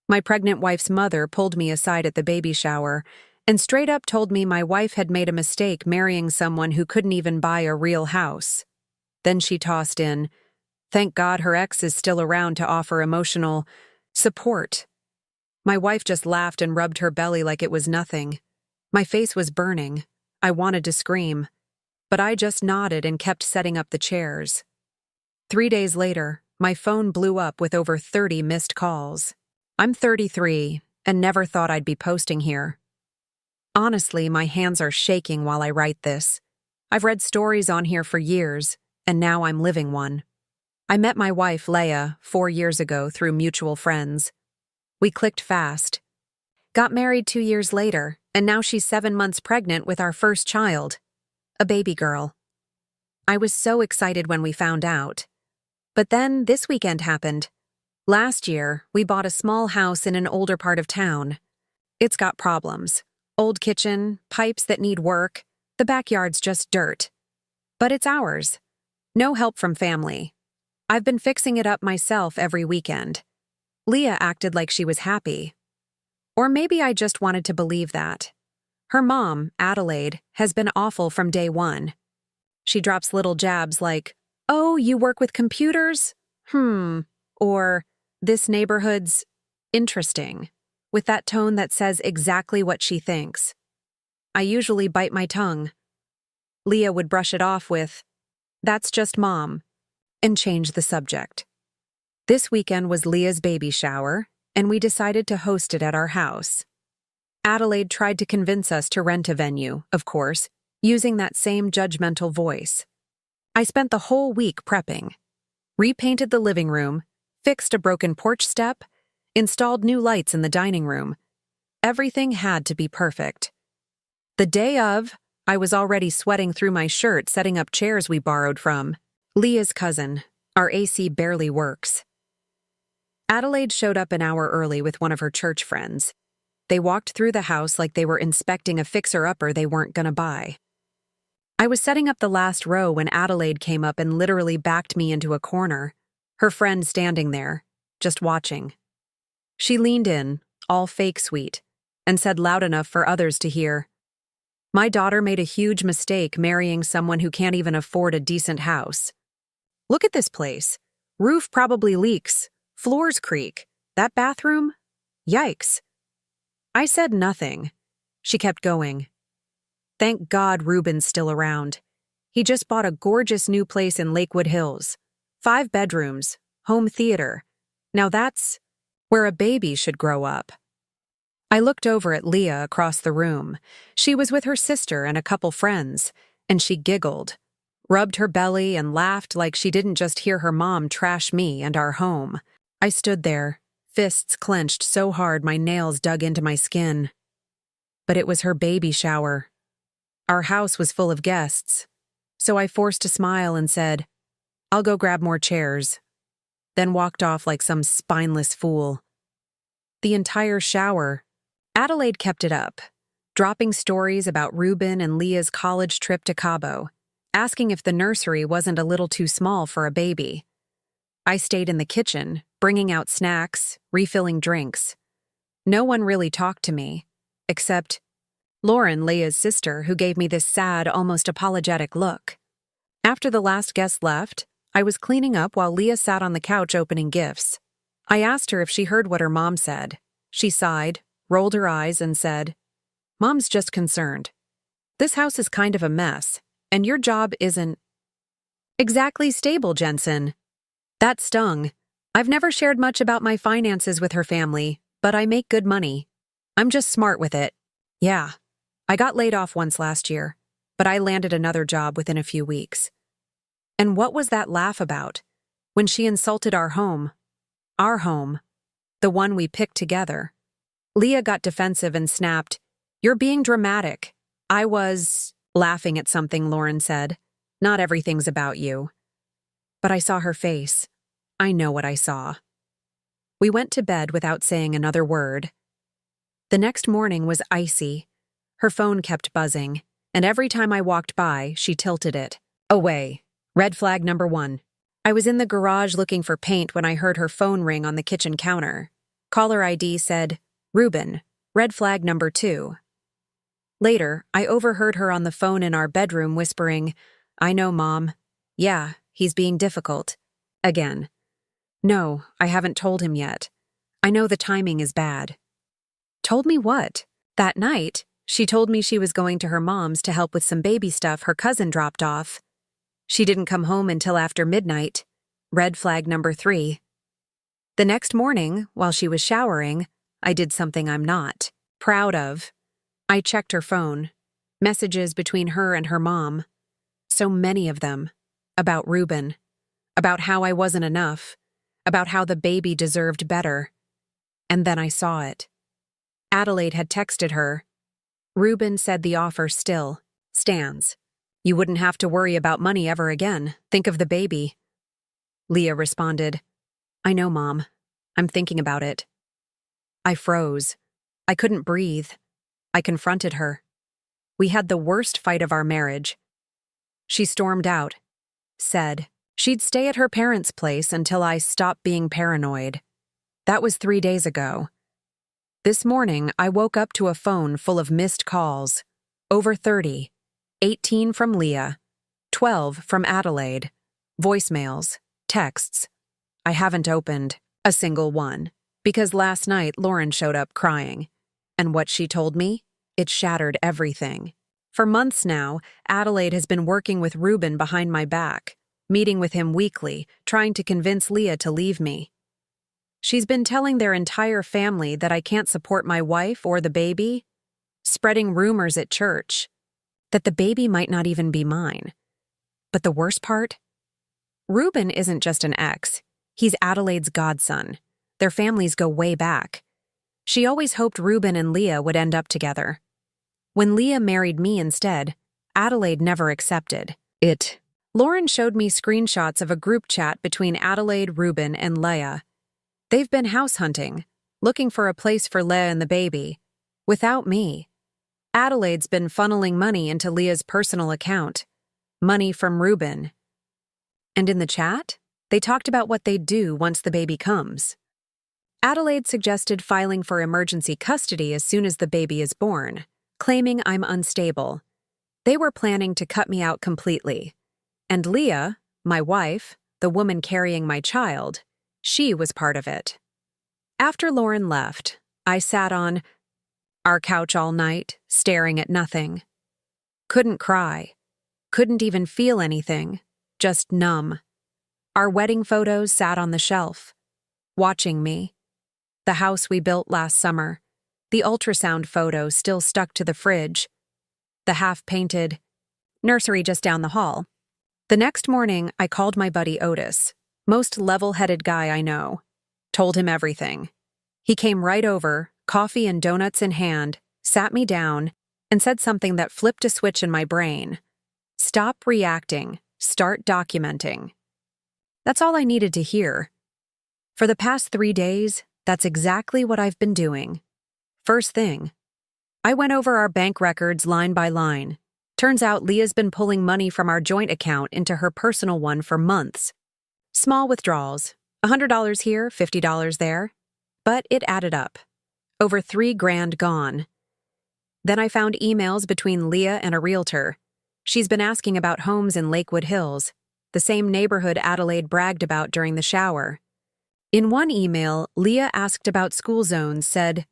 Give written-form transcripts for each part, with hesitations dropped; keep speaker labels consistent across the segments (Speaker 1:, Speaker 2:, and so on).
Speaker 1: My pregnant wife's mother pulled me aside at the baby shower and straight up told me my wife had made a mistake marrying someone who couldn't even buy a real house. Then she tossed in, "Thank God her ex is still around to offer emotional support." My wife just laughed and rubbed her belly like it was nothing. My face was burning. I wanted to scream, but I just nodded and kept setting up the chairs. 3 days later, my phone blew up with over 30 missed calls. I'm 33 and never thought I'd be posting here. Honestly, my hands are shaking while I write this. I've read stories on here for years, and now I'm living one. I met my wife, Leah, 4 years ago through mutual friends. We clicked fast. Got married 2 years later, and now she's 7 months pregnant with our first child, a baby girl. I was so excited when we found out. But then this weekend happened. Last year, we bought a small house in an older part of town. It's got problems. Old kitchen, pipes that need work, the backyard's just dirt. But it's ours. No help from family. I've been fixing it up myself every weekend. Leah acted like she was happy. Or maybe I just wanted to believe that. Her mom, Adelaide, has been awful from day one. She drops little jabs like, "Oh, you work with computers? Or, "This neighborhood's interesting," with that tone that says exactly what she thinks. I usually bite my tongue. Leah would brush it off with, "That's just Mom," and change the subject. This weekend was Leah's baby shower, and we decided to host it at our house. Adelaide tried to convince us to rent a venue, of course, using that same judgmental voice. I spent the whole week prepping. Repainted the living room, fixed a broken porch step, installed new lights in the dining room. Everything had to be perfect. The day of, I was already sweating through my shirt setting up chairs we borrowed from Leah's cousin. Our AC barely works. Adelaide showed up an hour early with one of her church friends. They walked through the house like they were inspecting a fixer-upper they weren't gonna buy. I was setting up the last row when Adelaide came up and literally backed me into a corner, her friend standing there, just watching. She leaned in, all fake sweet, and said loud enough for others to hear, "My daughter made a huge mistake marrying someone who can't even afford a decent house. Look at this place. Roof probably leaks. Floors creak. That bathroom? Yikes." I said nothing. She kept going. "Thank God Ruben's still around. He just bought a gorgeous new place in Lakewood Hills. 5 bedrooms, home theater. Now that's where a baby should grow up." I looked over at Leah across the room. She was with her sister and a couple friends, and she giggled, rubbed her belly and laughed like she didn't just hear her mom trash me and our home. I stood there, fists clenched so hard my nails dug into my skin. But it was her baby shower. Our house was full of guests, so I forced a smile and said, "I'll go grab more chairs," then walked off like some spineless fool. The entire shower, Adelaide kept it up, dropping stories about Ruben and Leah's college trip to Cabo, asking if the nursery wasn't a little too small for a baby. I stayed in the kitchen, bringing out snacks, refilling drinks. No one really talked to me, except Lauren, Leah's sister, who gave me this sad, almost apologetic look. After the last guest left, I was cleaning up while Leah sat on the couch opening gifts. I asked her if she heard what her mom said. She sighed, rolled her eyes, and said, "Mom's just concerned. This house is kind of a mess, and your job isn't exactly stable, Jensen." That stung. I've never shared much about my finances with her family, but I make good money. I'm just smart with it. Yeah, I got laid off once last year, but I landed another job within a few weeks. And what was that laugh about? When she insulted our home, the one we picked together. Leah got defensive and snapped, "You're being dramatic." I was laughing at something Lauren said. "Not everything's about you." But I saw her face. I know what I saw. We went to bed without saying another word. The next morning was icy. Her phone kept buzzing, and every time I walked by, she tilted it. Away. Red flag number 1. I was in the garage looking for paint when I heard her phone ring on the kitchen counter. Caller ID said, Reuben, red flag number 2. Later, I overheard her on the phone in our bedroom whispering, I know, Mom. Yeah, he's being difficult. Again. No, I haven't told him yet. I know the timing is bad. Told me what? That night, she told me she was going to her mom's to help with some baby stuff her cousin dropped off. She didn't come home until after midnight. Red flag number 3. The next morning, while she was showering, I did something I'm not proud of. I checked her phone. Messages between her and her mom. So many of them. About Reuben. About how I wasn't enough. About how the baby deserved better. And then I saw it. Adelaide had texted her. Reuben said the offer still stands. You wouldn't have to worry about money ever again. Think of the baby. Leah responded, I know, Mom. I'm thinking about it. I froze. I couldn't breathe. I confronted her. We had the worst fight of our marriage. She stormed out, said she'd stay at her parents' place until I stopped being paranoid. That was 3 days ago. This morning, I woke up to a phone full of missed calls. Over 30. 18 from Leah. 12 from Adelaide. Voicemails. Texts. I haven't opened a single one, because last night Lauren showed up crying. And what she told me? It shattered everything. For months now, Adelaide has been working with Reuben behind my back, meeting with him weekly, trying to convince Leah to leave me. She's been telling their entire family that I can't support my wife or the baby, spreading rumors at church, that the baby might not even be mine. But the worst part? Reuben isn't just an ex. He's Adelaide's godson. Their families go way back. She always hoped Reuben and Leah would end up together. When Leah married me instead, Adelaide never accepted it. Lauren showed me screenshots of a group chat between Adelaide, Reuben, and Leah. They've been house hunting, looking for a place for Leah and the baby. Without me. Adelaide's been funneling money into Leah's personal account. Money from Reuben. And in the chat, they talked about what they'd do once the baby comes. Adelaide suggested filing for emergency custody as soon as the baby is born, claiming I'm unstable. They were planning to cut me out completely. And Leah, my wife, the woman carrying my child, she was part of it. After Lauren left, I sat on our couch all night, staring at nothing. Couldn't cry. Couldn't even feel anything. Just numb. Our wedding photos sat on the shelf, watching me. The house we built last summer. The ultrasound photo still stuck to the fridge. The half-painted nursery just down the hall. The next morning, I called my buddy Otis, most level-headed guy I know. Told him everything. He came right over, coffee and donuts in hand, sat me down, and said something that flipped a switch in my brain. Stop reacting. Start documenting. That's all I needed to hear. For the past 3 days, that's exactly what I've been doing. First thing, I went over our bank records line by line. Turns out Leah's been pulling money from our joint account into her personal one for months. Small withdrawals, $100 here, $50 there. But it added up. Over $3,000 gone. Then I found emails between Leah and a realtor. She's been asking about homes in Lakewood Hills, the same neighborhood Adelaide bragged about during the shower. In one email, Leah asked about school zones, said,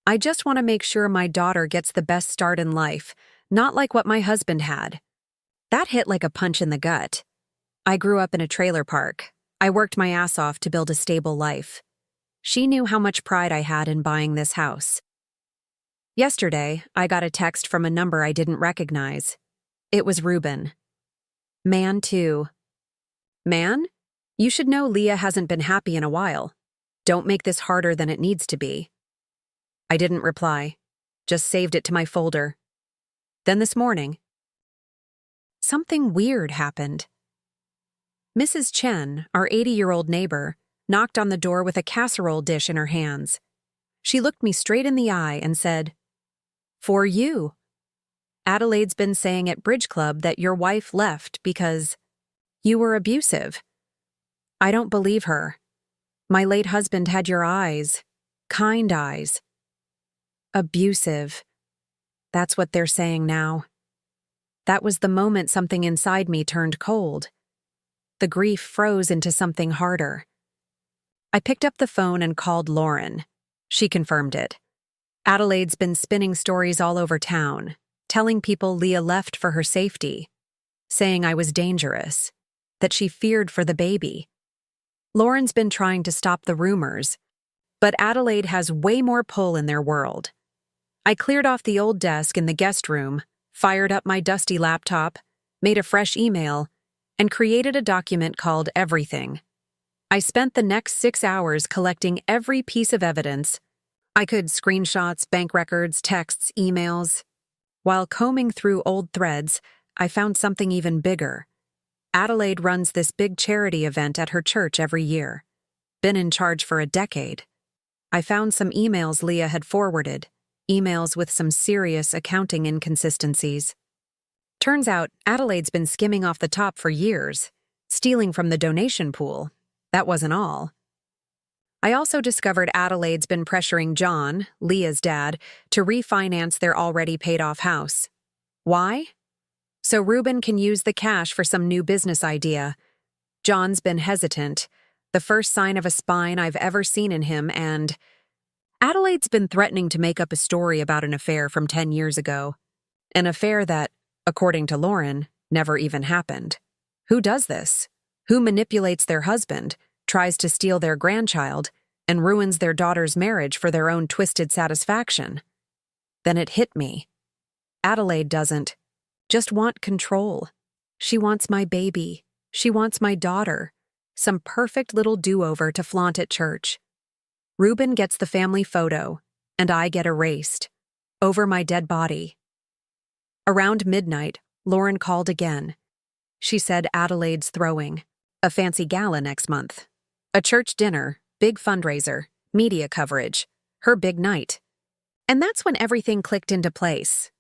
Speaker 1: I just want to make sure my daughter gets the best start in life, not like what my husband had. That hit like a punch in the gut. I grew up in a trailer park. I worked my ass off to build a stable life. She knew how much pride I had in buying this house. Yesterday, I got a text from a number I didn't recognize. It was Reuben. Man, too. Man? You should know Leah hasn't been happy in a while. Don't make this harder than it needs to be. I didn't reply. Just saved it to my folder. Then this morning, something weird happened. Mrs. Chen, our 80-year-old neighbor, knocked on the door with a casserole dish in her hands. She looked me straight in the eye and said, For you. Adelaide's been saying at Bridge Club that your wife left because you were abusive. I don't believe her. My late husband had your eyes. Kind eyes. Abusive. That's what they're saying now. That was the moment something inside me turned cold. The grief froze into something harder. I picked up the phone and called Lauren. She confirmed it. Adelaide's been spinning stories all over town, telling people Leah left for her safety, saying I was dangerous, that she feared for the baby. Lauren's been trying to stop the rumors, but Adelaide has way more pull in their world. I cleared off the old desk in the guest room, fired up my dusty laptop, made a fresh email, and created a document called Everything. I spent the next 6 hours collecting every piece of evidence. I could screenshots, bank records, texts, emails. While combing through old threads, I found something even bigger. Adelaide runs this big charity event at her church every year. Been in charge for a decade. I found some emails Leah had forwarded, emails with some serious accounting inconsistencies. Turns out Adelaide's been skimming off the top for years, stealing from the donation pool. That wasn't all. I also discovered Adelaide's been pressuring John, Leah's dad, to refinance their already paid-off house. Why? So Reuben can use the cash for some new business idea. John's been hesitant, the first sign of a spine I've ever seen in him, and Adelaide's been threatening to make up a story about an affair from 10 years ago. An affair that, according to Lauren, never even happened. Who does this? Who manipulates their husband, tries to steal their grandchild, and ruins their daughter's marriage for their own twisted satisfaction? Then it hit me. Adelaide doesn't just want control. She wants my baby. She wants my daughter. Some perfect little do-over to flaunt at church. Reuben gets the family photo, and I get erased. Over my dead body. Around midnight, Lauren called again. She said Adelaide's throwing a fancy gala next month. A church dinner, big fundraiser, media coverage, her big night. And that's when everything clicked into place.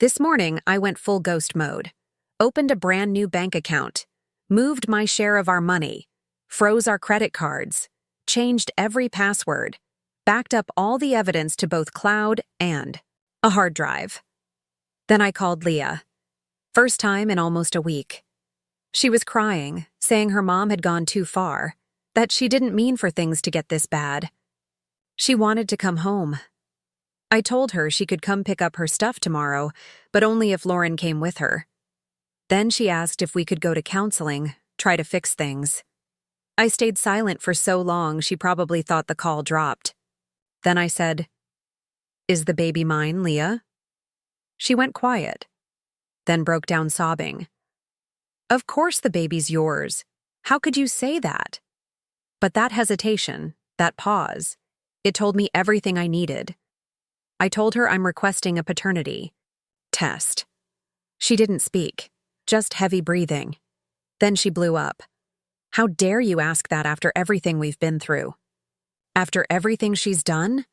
Speaker 1: This morning, I went full ghost mode. Opened a brand new bank account. Moved my share of our money. Froze our credit cards. Changed every password. Backed up all the evidence to both cloud and a hard drive. Then I called Leah. First time in almost a week. She was crying, saying her mom had gone too far, that she didn't mean for things to get this bad. She wanted to come home. I told her she could come pick up her stuff tomorrow, but only if Lauren came with her. Then she asked if we could go to counseling, try to fix things. I stayed silent for so long she probably thought the call dropped. Then I said, "Is the baby mine, Leah?" She went quiet, then broke down sobbing. "Of course the baby's yours. How could you say that?" But that hesitation, that pause, it told me everything I needed. I told her I'm requesting a paternity test. She didn't speak, just heavy breathing. Then she blew up. "How dare you ask that after everything we've been through? After everything she's done?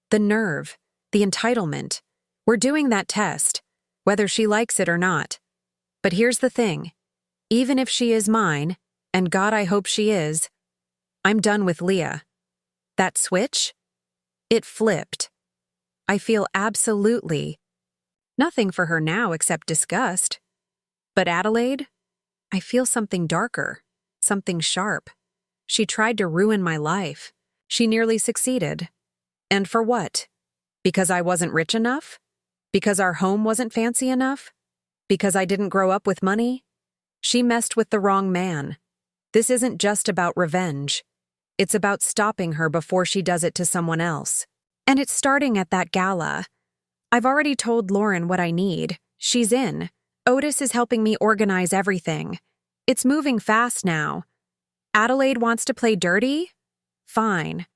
Speaker 1: The nerve, the entitlement. We're doing that test, whether she likes it or not. But here's the thing. Even if she is mine, and God I hope she is, I'm done with Leah. That switch? It flipped. I feel absolutely nothing for her now except disgust. But Adelaide? I feel something darker, something sharp. She tried to ruin my life. She nearly succeeded. And for what? Because I wasn't rich enough? Because our home wasn't fancy enough? Because I didn't grow up with money? She messed with the wrong man. This isn't just about revenge. It's about stopping her before she does it to someone else. And it's starting at that gala. I've already told Lauren what I need. She's in. Otis is helping me organize everything. It's moving fast now. Adelaide wants to play dirty? Fine.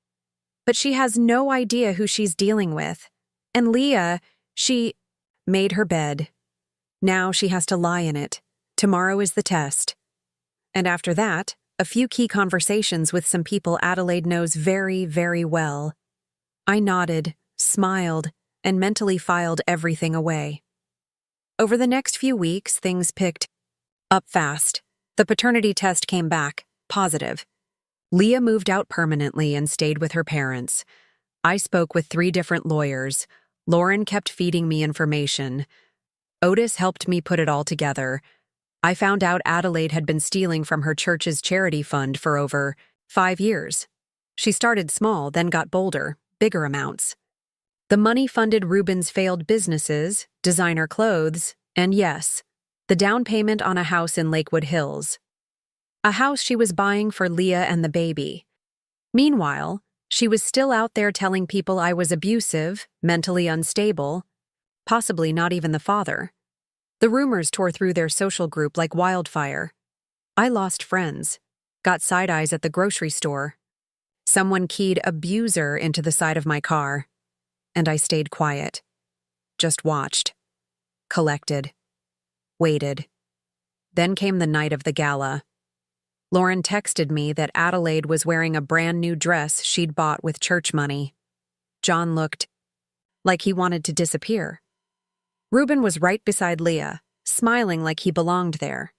Speaker 1: But she has no idea who she's dealing with. And Leah, she made her bed. Now she has to lie in it. Tomorrow is the test. And after that, a few key conversations with some people Adelaide knows very, very well. I nodded, smiled, and mentally filed everything away. Over the next few weeks, things picked up fast. The paternity test came back, positive. Leah moved out permanently and stayed with her parents. I spoke with 3 different lawyers. Lauren kept feeding me information. Otis helped me put it all together. I found out Adelaide had been stealing from her church's charity fund for over 5 years. She started small, then got bolder, bigger amounts. The money funded Ruben's failed businesses, designer clothes, and yes, the down payment on a house in Lakewood Hills. A house she was buying for Leah and the baby. Meanwhile, she was still out there telling people I was abusive, mentally unstable, possibly not even the father. The rumors tore through their social group like wildfire. I lost friends, got side eyes at the grocery store. Someone keyed "abuser" into the side of my car, and I stayed quiet. Just watched, collected, waited. Then came the night of the gala. Lauren texted me that Adelaide was wearing a brand new dress she'd bought with church money. John looked like he wanted to disappear. Ruben was right beside Leah, smiling like he belonged there.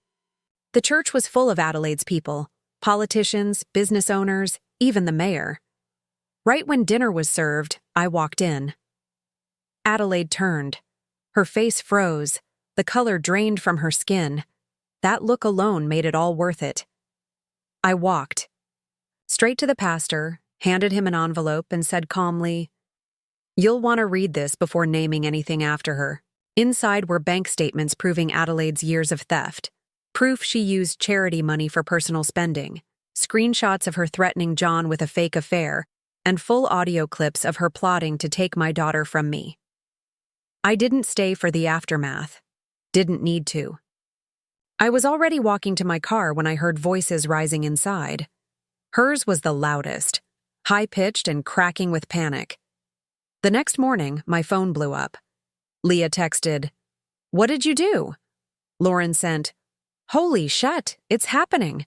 Speaker 1: The church was full of Adelaide's people, politicians, business owners, even the mayor. Right when dinner was served, I walked in. Adelaide turned. Her face froze, the color drained from her skin. That look alone made it all worth it. I walked straight to the pastor, handed him an envelope, and said calmly, "You'll want to read this before naming anything after her." Inside were bank statements proving Adelaide's years of theft, proof she used charity money for personal spending, screenshots of her threatening John with a fake affair, and full audio clips of her plotting to take my daughter from me. I didn't stay for the aftermath. Didn't need to. I was already walking to my car when I heard voices rising inside. Hers was the loudest, high-pitched and cracking with panic. The next morning, my phone blew up. Leah texted, "What did you do?" Lauren sent, "Holy shit, it's happening."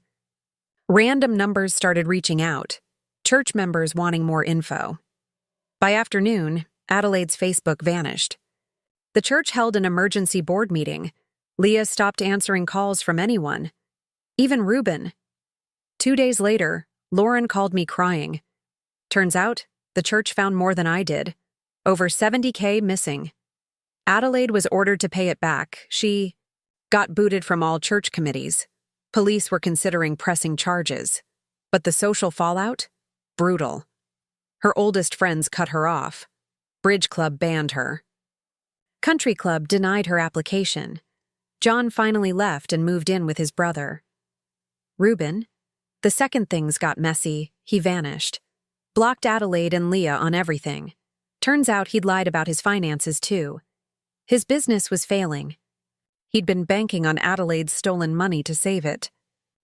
Speaker 1: Random numbers started reaching out, church members wanting more info. By afternoon, Adelaide's Facebook vanished. The church held an emergency board meeting. Leah stopped answering calls from anyone, even Ruben. 2 days later, Lauren called me crying. Turns out, the church found more than I did. Over $70K missing. Adelaide was ordered to pay it back. She got booted from all church committees. Police were considering pressing charges. But the social fallout? Brutal. Her oldest friends cut her off. Bridge Club banned her. Country Club denied her application. John finally left and moved in with his brother. Ruben, the second things got messy, he vanished. Blocked Adelaide and Leah on everything. Turns out he'd lied about his finances too. His business was failing. He'd been banking on Adelaide's stolen money to save it.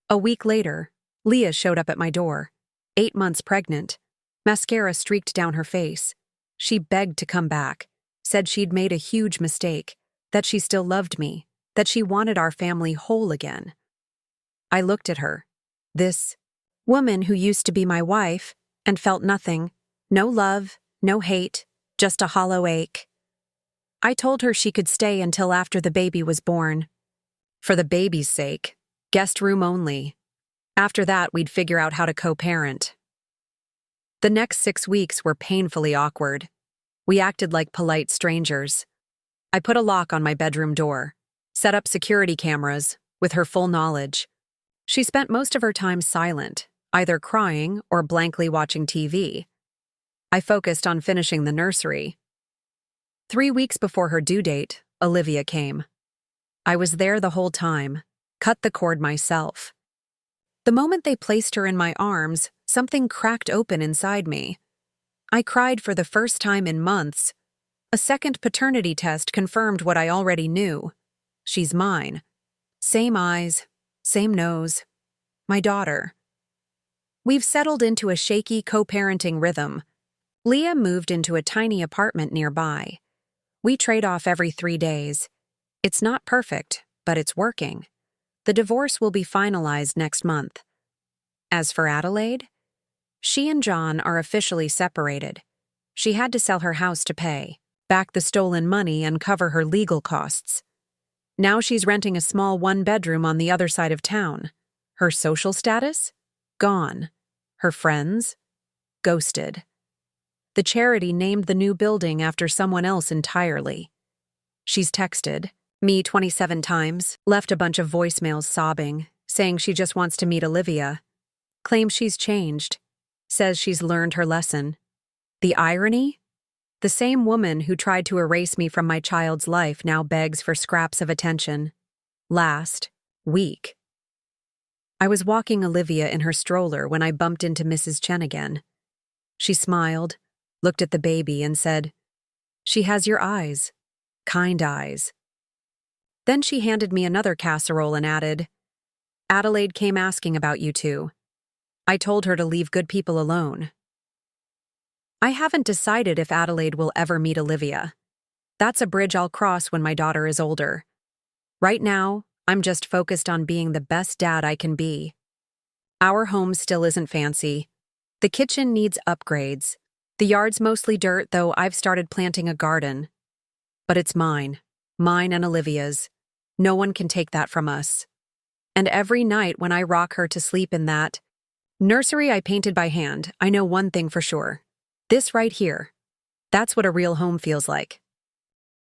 Speaker 1: A week later, Leah showed up at my door, 8 months pregnant. Mascara streaked down her face. She begged to come back, said she'd made a huge mistake, that she still loved me, that she wanted our family whole again. I looked at her. This woman who used to be my wife and felt nothing, no love, no hate, just a hollow ache. I told her she could stay until after the baby was born. For the baby's sake, guest room only. After that, we'd figure out how to co-parent. The next 6 weeks were painfully awkward. We acted like polite strangers. I put a lock on my bedroom door, set up security cameras, with her full knowledge. She spent most of her time silent, either crying or blankly watching TV. I focused on finishing the nursery. 3 weeks before her due date, Olivia came. I was there the whole time, cut the cord myself. The moment they placed her in my arms, something cracked open inside me. I cried for the first time in months. A second paternity test confirmed what I already knew. She's mine. Same eyes, same nose. My daughter. We've settled into a shaky co-parenting rhythm. Leah moved into a tiny apartment nearby. We trade off every 3 days. It's not perfect, but it's working. The divorce will be finalized next month. As for Adelaide, she and John are officially separated. She had to sell her house to pay, back the stolen money, and cover her legal costs. Now she's renting a small 1-bedroom on the other side of town. Her social status? Gone. Her friends? Ghosted. The charity named the new building after someone else entirely. She's texted me 27 times, left a bunch of voicemails sobbing, saying she just wants to meet Olivia, claims she's changed, says she's learned her lesson. The irony? The same woman who tried to erase me from my child's life now begs for scraps of attention. Last week, I was walking Olivia in her stroller when I bumped into Mrs. Chen again. She smiled, looked at the baby, and said, "She has your eyes. Kind eyes." Then she handed me another casserole and added, "Adelaide came asking about you two. I told her to leave good people alone." I haven't decided if Adelaide will ever meet Olivia. That's a bridge I'll cross when my daughter is older. Right now, I'm just focused on being the best dad I can be. Our home still isn't fancy. The kitchen needs upgrades. The yard's mostly dirt, though I've started planting a garden. But it's mine and Olivia's. No one can take that from us. And every night when I rock her to sleep in that nursery I painted by hand, I know one thing for sure. This right here. That's what a real home feels like.